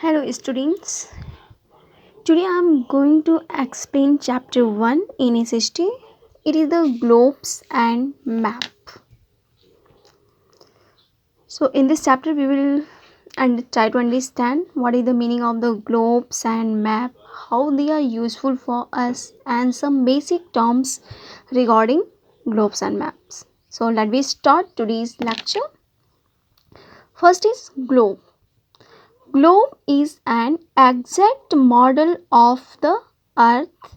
Hello students. Today I am going to explain chapter 1 in SST. It is the globes and map. So in this chapter we will try to understand what is the meaning of the globes and map, how they are useful for us, and some basic terms regarding globes and maps. So let me start today's lecture. First is globe. Globe is an exact model of the earth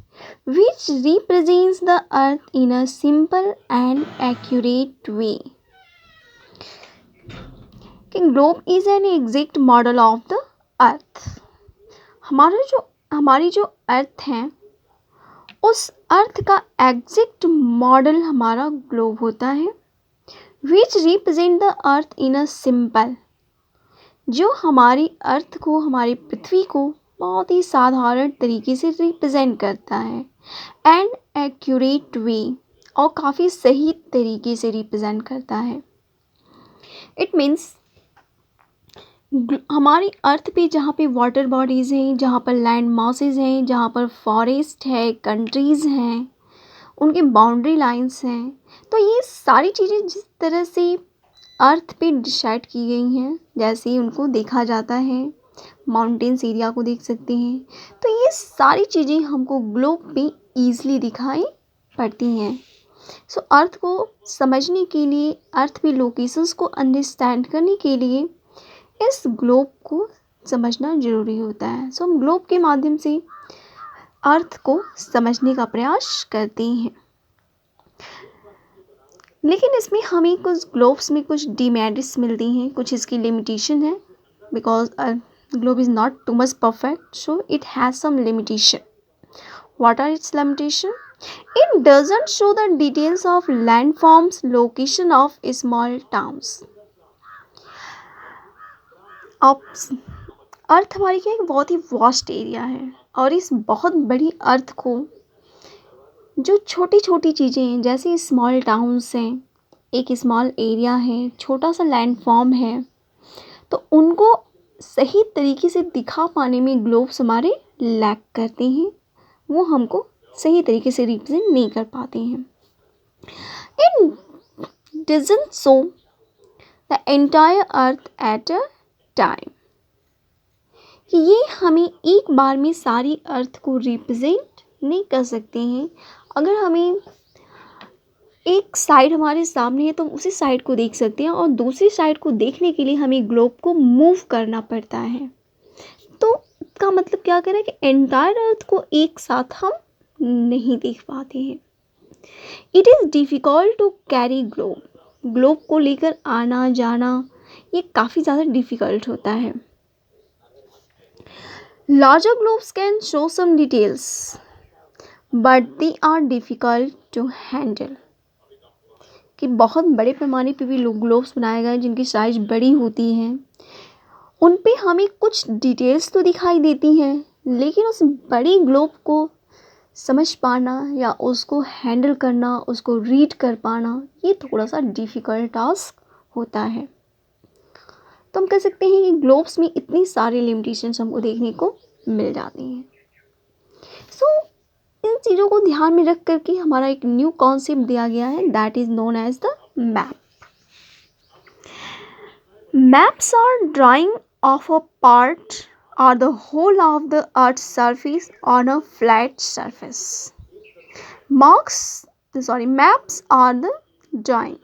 which represents the earth in a simple and accurate way. Globe is an exact model of the earth. हमारी जो अर्थ है उस अर्थ का exact model हमारा globe होता है which represent the earth in a simple, जो हमारी अर्थ को, हमारी पृथ्वी को बहुत ही साधारण तरीके से रिप्रेजेंट करता है एंड एक्यूरेट वे, और काफ़ी सही तरीके से रिप्रेजेंट करता है. इट मीन्स हमारी अर्थ पे जहाँ पे वाटर बॉडीज़ हैं, जहाँ पर लैंड मासेस हैं, जहाँ पर फॉरेस्ट है, कंट्रीज़ हैं, उनके बाउंड्री लाइंस हैं, तो ये सारी चीज़ें जिस तरह से अर्थ पे डिसाइड की गई हैं, जैसे ही उनको देखा जाता है, माउंटेन्स एरिया को देख सकते हैं, तो ये सारी चीज़ें हमको ग्लोब पे ईज़िली दिखाई पड़ती हैं. सो अर्थ को समझने के लिए, अर्थ पे लोकेशंस को अंडरस्टैंड करने के लिए इस ग्लोब को समझना ज़रूरी होता है. सो हम ग्लोब के माध्यम से अर्थ को समझने का प्रयास करते हैं. लेकिन इसमें हमें कुछ ग्लोब्स में कुछ डिमेरिट्स मिलती हैं, कुछ इसकी लिमिटेशन है, because globe is not too much perfect, so it has some limitation. What are its limitations? It doesn't show the details of landforms, location of small towns. अब अर्थ हमारी क्या एक बहुत ही वास्ट एरिया है, और इस बहुत बड़ी अर्थ को जो छोटी छोटी चीज़ें हैं, जैसे स्मॉल टाउन्स हैं, एक स्मॉल एरिया है, छोटा सा लैंडफॉर्म है, तो उनको सही तरीके से दिखा पाने में ग्लोब्स हमारे लैक करते हैं, वो हमको सही तरीके से रिप्रेजेंट नहीं कर पाते हैं. It doesn't show the entire earth at a time, कि ये हमें एक बार में सारी अर्थ को रिप्रेजेंट नहीं कर सकते हैं. अगर हमें एक साइड हमारे सामने है तो उसी साइड को देख सकते हैं, और दूसरी साइड को देखने के लिए हमें ग्लोब को मूव करना पड़ता है. तो इसका मतलब क्या करें कि एंटायर अर्थ को एक साथ हम नहीं देख पाते हैं. It is difficult to carry globe. Globe को लेकर आना जाना ये काफ़ी ज़्यादा डिफ़िकल्ट होता है. Larger globes can show some details but they are difficult to handle. कि बहुत बड़े पैमाने पे भी ग्लोब्स बनाए गए जिनकी साइज़ बड़ी होती हैं, उन पे हमें कुछ डिटेल्स तो दिखाई देती हैं, लेकिन उस बड़ी ग्लोब को समझ पाना या उसको हैंडल करना, उसको रीड कर पाना, ये थोड़ा सा डिफ़िकल्ट टास्क होता है. तो हम कह सकते हैं कि ग्लोब्स में इतनी सारी लिमिटेशंस हमको देखने को मिल जाती हैं. सो इन चीज़ों को ध्यान में रख करके हमारा एक न्यू कॉन्सेप्ट दिया गया है, that is known as the map. Maps are drawing of a part or the whole of the earth's surface on a flat surface. Maps are the drawing.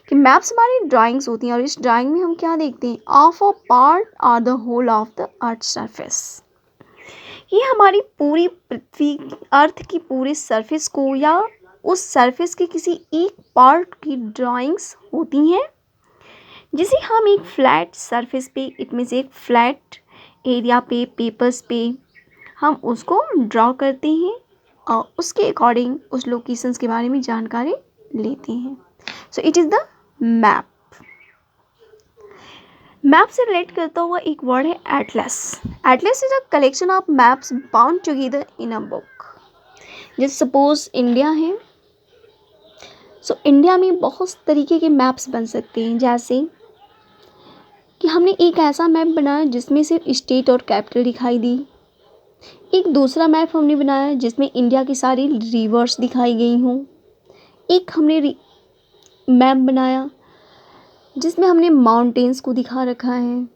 कि मैप्स हमारी ड्राइंग्स होती हैं, और इस drawing में हम क्या देखते हैं, ऑफ अ पार्ट और the whole of the earth surface. ये हमारी पूरी पृथ्वी, अर्थ की पूरे सरफेस को या उस सरफेस के किसी एक पार्ट की ड्राइंग्स होती हैं, जिसे हम एक फ्लैट सरफेस पे, इट मीन्स एक फ्लैट एरिया पे, पेपर्स पे हम उसको ड्रॉ करते हैं और उसके अकॉर्डिंग उस लोकेशंस के बारे में जानकारी लेते हैं. So it is the map. Map से रिलेट करता हुआ एक वर्ड है Atlas. Atlas is a collection of maps bound together in a book. जैसे सपोज इंडिया है, सो इंडिया में बहुत तरीके के मैप्स बन सकते हैं, जैसे कि हमने एक ऐसा मैप बनाया जिसमें सिर्फ स्टेट और कैपिटल दिखाई दी। एक दूसरा मैप हमने बनाया जिसमें इंडिया की सारी रिवर्स दिखाई गई हों। एक हमने मैप बनाया जिसमें हमने माउंटेन्स को दिखा रखा है।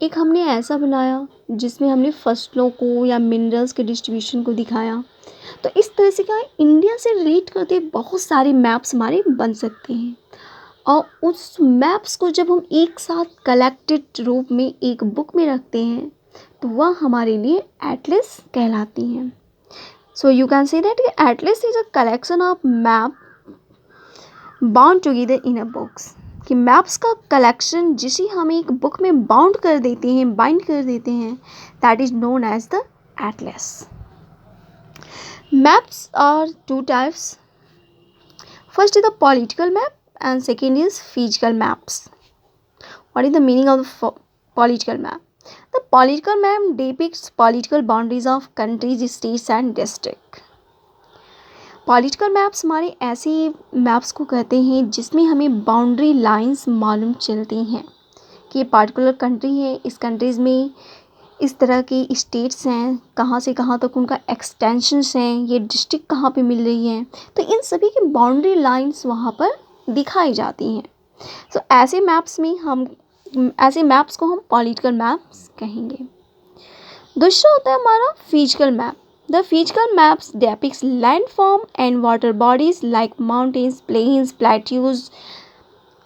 एक हमने ऐसा बनाया जिसमें हमने फसलों को या मिनरल्स के डिस्ट्रीब्यूशन को दिखाया। तो इस तरह से क्या है, इंडिया से रिलेट करते बहुत सारे मैप्स हमारे बन सकते हैं और उस मैप्स को जब हम एक साथ कलेक्टेड रूप में एक बुक में रखते हैं तो वह हमारे लिए एटलस कहलाती हैं। So you can say that Atlas is a collection of map bound together in a books, कि मैप्स का कलेक्शन जिसे हम एक बुक में बाउंड कर देते हैं, बाइंड कर देते हैं, that is known as the atlas. Maps are two types. First is the political map and second is physical maps. What is the meaning of the political map? The political map depicts political boundaries of countries, states and districts. Political maps हमारे ऐसे maps को कहते हैं जिसमें हमें boundary lines मालूम चलती हैं कि ये पार्टिकुलर कंट्री है, इस कंट्रीज़ में इस तरह के स्टेट्स हैं, कहाँ से कहाँ तक उनका एक्सटेंशंस हैं, ये डिस्ट्रिक्ट कहाँ पे मिल रही हैं, तो इन सभी की बाउंड्री लाइंस वहाँ पर दिखाई जाती हैं। तो ऐसे मैप्स को हम पॉलिटिकल मैप्स कहेंगे। दूसरा होता है हमारा physical map. The physical maps depicts landform and water bodies like mountains, plains, plateaus,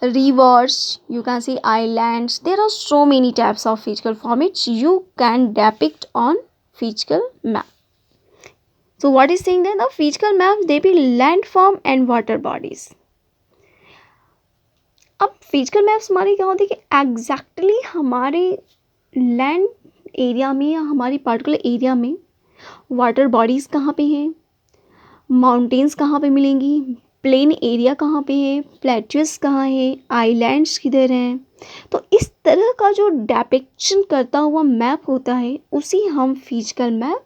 rivers, you can see islands. There are so many types of physical formats you can depict on physical map. So what is saying that the physical maps they be landform and water bodies. अब physical maps हमारे क्या होते हैं कि exactly हमारे land area में या हमारी पार्टिकुलर एरिया में वाटर बॉडीज़ कहाँ पे हैं, माउंटेन्स कहाँ पे मिलेंगी, प्लेन एरिया कहाँ पे है, प्लेट्यूस कहाँ है, आइलैंड्स किधर हैं। तो इस तरह का जो डेपिक्शन करता हुआ मैप होता है उसी हम फिजिकल मैप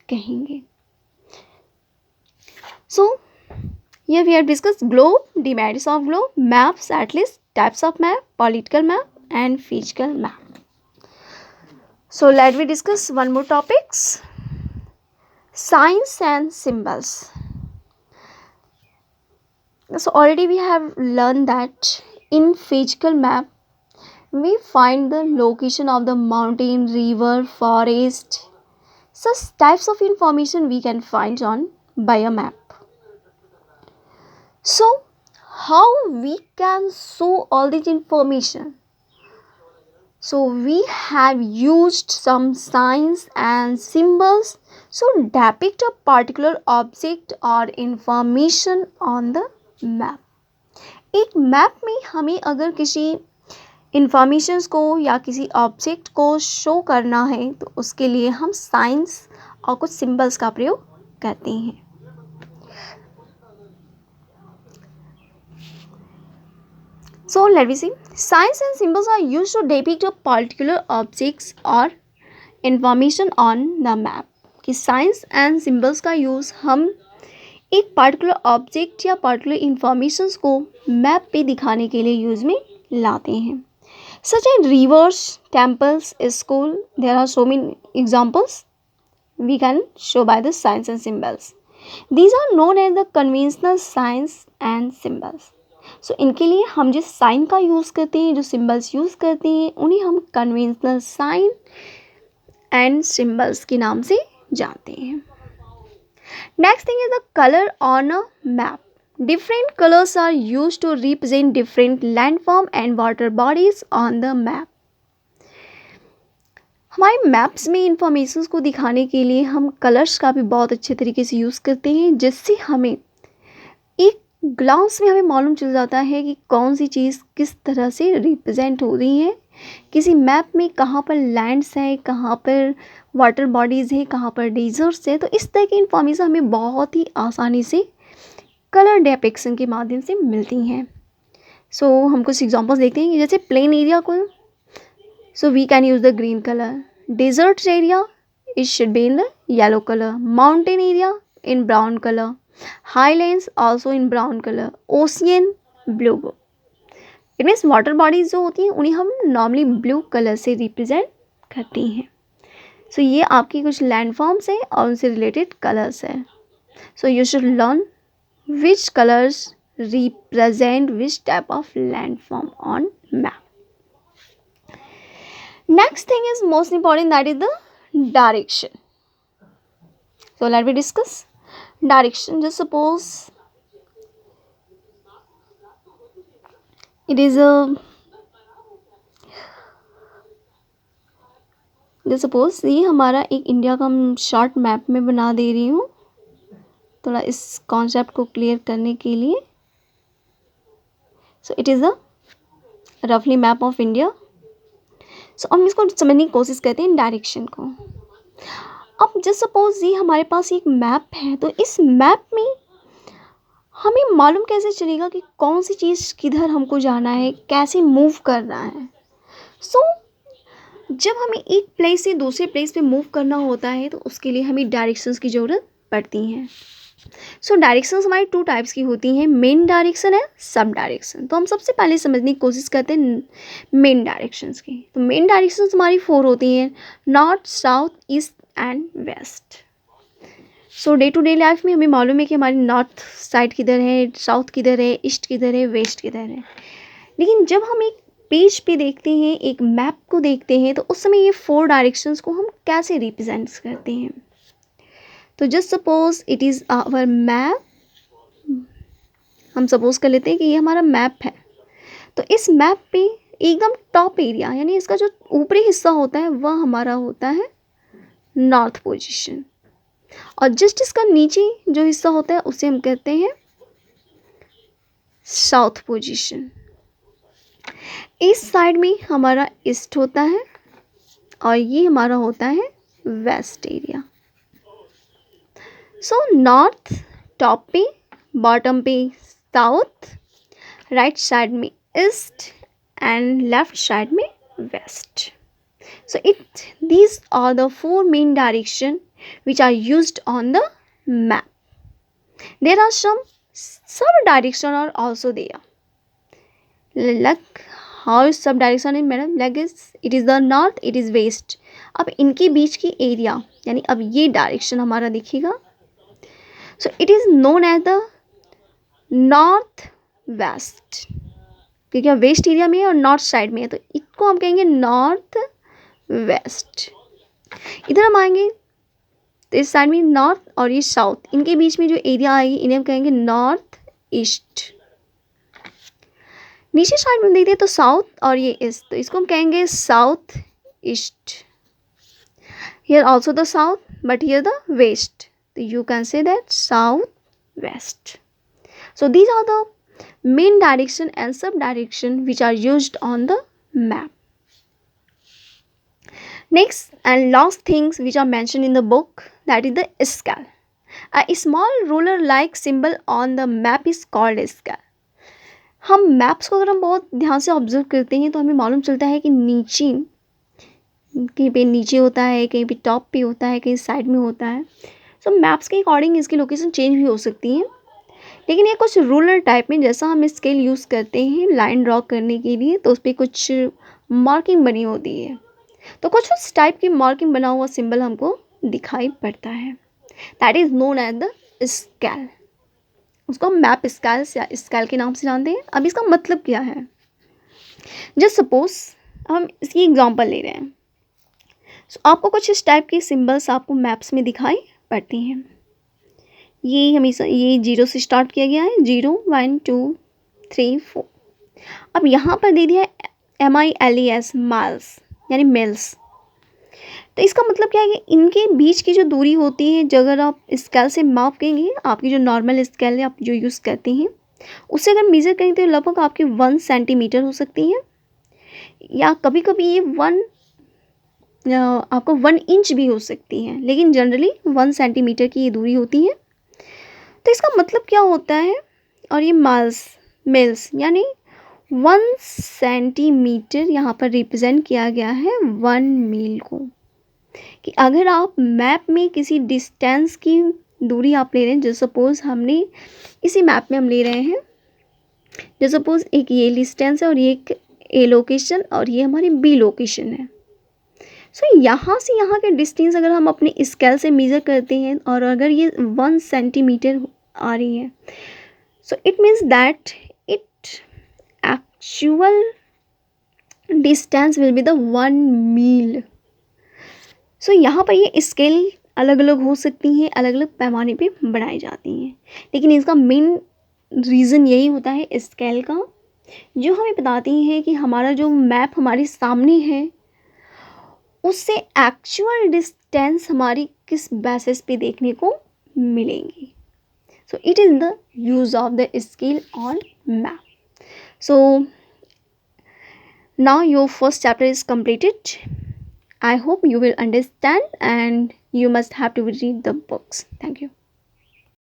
कहेंगे। So here we have discuss globe, demerits of globe, maps, atlas types of map, political map and physical map. So let we discuss one more topics, signs and symbols. So already we have learned that in physical map we find the location of the mountain, river, forest. Such types of information we can find on by a map. So how we can show all this information? So we have used some signs and symbols so depict a particular object or information on the map. एक map में हमें अगर किसी informations को या किसी object को show करना है तो उसके लिए हम साइंस और कुछ सिंबल्स का प्रयोग करते हैं। So let me see. Signs and symbols are used to depict a particular objects or information on the map. कि साइंस एंड सिंबल्स का यूज़ हम एक पार्टिकुलर ऑब्जेक्ट या पार्टिकुलर इंफॉर्मेशंस को मैप पे दिखाने के लिए यूज़ में लाते हैं। Such and rivers, temples, school, there are so many examples we can show by the signs and symbols. These are known as the conventional signs and symbols. So इनके लिए हम जिस साइन का यूज़ करते हैं, जो सिम्बल्स यूज़ करते हैं, उन्हें हम कन्वेंशनल साइन एंड सिम्बल्स के नाम से जानते हैं। Next thing is the color on a map. Different colors are used to represent different landform and water bodies on the map. हमारे मैप्स में इंफॉर्मेशंस को दिखाने के लिए हम कलर्स का भी बहुत अच्छे तरीके से यूज़ करते हैं, जिससे हमें एक ग्लांस में हमें मालूम चल जाता है कि कौन सी चीज़ किस तरह से रिप्रेजेंट हो रही है किसी मैप में, कहाँ पर लैंड्स हैं, कहाँ पर वाटर बॉडीज़ है, कहाँ पर डेजर्ट्स है। तो इस तरह की इंफॉर्मेशन हमें बहुत ही आसानी से कलर डेपिक्शन के माध्यम से मिलती हैं। सो हम कुछ एग्जांपल्स देखते हैं, जैसे प्लेन एरिया को so we can use the green colour, desert area it should be in the yellow colour, mountain area in brown colour, highlands also in brown colour, ocean blue. It means water bodies जो होती हैं उन्हें हम normally blue colour से represent करती हैं. सो ये आपकी कुछ लैंडफॉर्म्स हैं और उनसे रिलेटेड कलर्स हैं. So you should learn which colours represent which type of landform on map. Next thing is most important, that is the direction. So let me discuss direction. Just suppose it is a ये हमारा एक India का short map में बना दे रही हूँ थोड़ा इस कॉन्सेप्ट को क्लियर करने के लिए. सो इट इज़ अ रफली मैप ऑफ इंडिया. सो हम इसको समझने की कोशिश करते हैं डायरेक्शन को. अब जस्ट सपोज ये हमारे पास एक मैप है, तो इस मैप में हमें मालूम कैसे चलेगा कि कौन सी चीज़ किधर हमको जाना है, कैसे मूव करना है. सो जब हमें एक प्लेस से दूसरे प्लेस पे मूव करना होता है तो उसके लिए हमें डायरेक्शंस की ज़रूरत पड़ती हैं. सो डायरेक्शंस हमारी 2 टाइप्स की होती हैं, मेन डायरेक्शन है सब डायरेक्शन. तो हम सबसे पहले समझने की कोशिश करते हैं मेन डायरेक्शंस की. तो मेन डायरेक्शंस हमारी 4 होती हैं, north, south, east and west. So day to day life में हमें मालूम है कि हमारी नॉर्थ साइड किधर है, साउथ किधर है, ईस्ट किधर है, वेस्ट किधर है. लेकिन जब हम एक पेज पे देखते हैं, एक मैप को देखते हैं, तो उस समय ये 4 डायरेक्शंस को हम कैसे रिप्रेजेंट करते हैं. तो just suppose it is our map. हम सपोज कर लेते हैं कि ये हमारा मैप है. तो इस मैप पे एकदम टॉप एरिया यानी इसका जो ऊपरी हिस्सा होता है वह हमारा होता है नॉर्थ पोजीशन, और जस्ट इसका नीचे जो हिस्सा होता है उसे हम कहते हैं साउथ पोजीशन. इस साइड में हमारा ईस्ट होता है और ये हमारा होता है west area. So north top पे, बॉटम पे साउथ, राइट साइड में ईस्ट एंड लेफ्ट साइड में west. So these are the 4 main direction which are used on the map. There are some sub direction are also there. Like how is sub direction in madam? Like it is the north, it is west. अब इनके बीच की area यानी अब ये direction हमारा दिखेगा. So it is known as the north west, क्योंकि अब वेस्ट एरिया में है और नॉर्थ साइड में है तो इसको हम कहेंगे नॉर्थ वेस्ट. इधर हम आएंगे तो इस साइड में नॉर्थ और ये साउथ, इनके बीच में जो एरिया आएगी इन्हें हम कहेंगे नॉर्थ ईस्ट. नीचे साइड में देखते हैं तो साउथ और ये ईस्ट, तो इसको हम कहेंगे south east. Here also the south but here the west, so you can say that south west. So these are the main direction and sub direction which are used on the map. Next and last things which are mentioned in the book, that is the scale. A small ruler like symbol on the map is called scale. हम maps को अगर हम बहुत ध्यान से observe करते हैं तो हमें मालूम चलता है कि नीचे कहीं पे नीचे होता है, कहीं पे टॉप पे होता है, कहीं साइड में होता है. सो मैप्स के अकॉर्डिंग इसकी लोकेशन चेंज भी हो सकती है. लेकिन ये कुछ रूलर टाइप में, जैसा हम स्केल यूज़ करते हैं लाइन ड्रॉ करने के लिए तो उस पर कुछ मार्किंग बनी होती है, तो कुछ उस टाइप की मार्किंग बना हुआ सिंबल हमको दिखाई पड़ता है. That is known as the scale. उसको हम मैप स्केल या स्केल के नाम से जानते हैं. अब इसका मतलब क्या है, जस्ट सपोज हम इसकी एग्जांपल ले रहे हैं. सो आपको कुछ इस टाइप की सिंबल्स आपको मैप्स में दिखाई पड़ती हैं. ये हमेशा ये 0 से स्टार्ट किया गया है, 0 1 2 3 4. अब यहाँ पर दे दिया है MILES माइल्स यानी मेल्स. तो इसका मतलब क्या है कि इनके बीच की जो दूरी होती है, जो अगर आप स्केल से माप करेंगे, आपकी जो नॉर्मल स्केल है आप जो यूज़ करते हैं उससे अगर मेज़र करें तो लगभग आपकी 1 सेंटीमीटर हो सकती है, या कभी कभी ये आपको 1 इंच भी हो सकती है, लेकिन जनरली 1 सेंटीमीटर की ये दूरी होती है. तो इसका मतलब क्या होता है, और ये मेल्स यानी 1 सेंटीमीटर यहाँ पर रिप्रेजेंट किया गया है 1 मील को. कि अगर आप मैप में किसी डिस्टेंस की दूरी आप ले रहे हैं, जैसे सपोज हमने इसी मैप में हम ले रहे हैं जो सपोज एक ये डिस्टेंस है और ये एक ए लोकेशन और ये हमारी बी लोकेशन है। सो यहाँ से यहाँ के डिस्टेंस अगर हम अपने स्केल से मेज़र करते हैं और अगर ये 1 सेंटीमीटर आ रही है, so it means that it actual distance will be the 1 मील। सो यहाँ पर ये स्केल अलग अलग हो सकती हैं, अलग अलग पैमाने पे बनाई जाती हैं, लेकिन इसका मेन रीज़न यही होता है स्केल का, जो हमें बताती है कि हमारा जो मैप हमारे सामने है उससे एक्चुअल डिस्टेंस हमारी किस बेसिस पे देखने को मिलेंगी। So it is the use of the scale on map. So now your first chapter is completed. I hope you will understand and you must have to read the books. Thank you.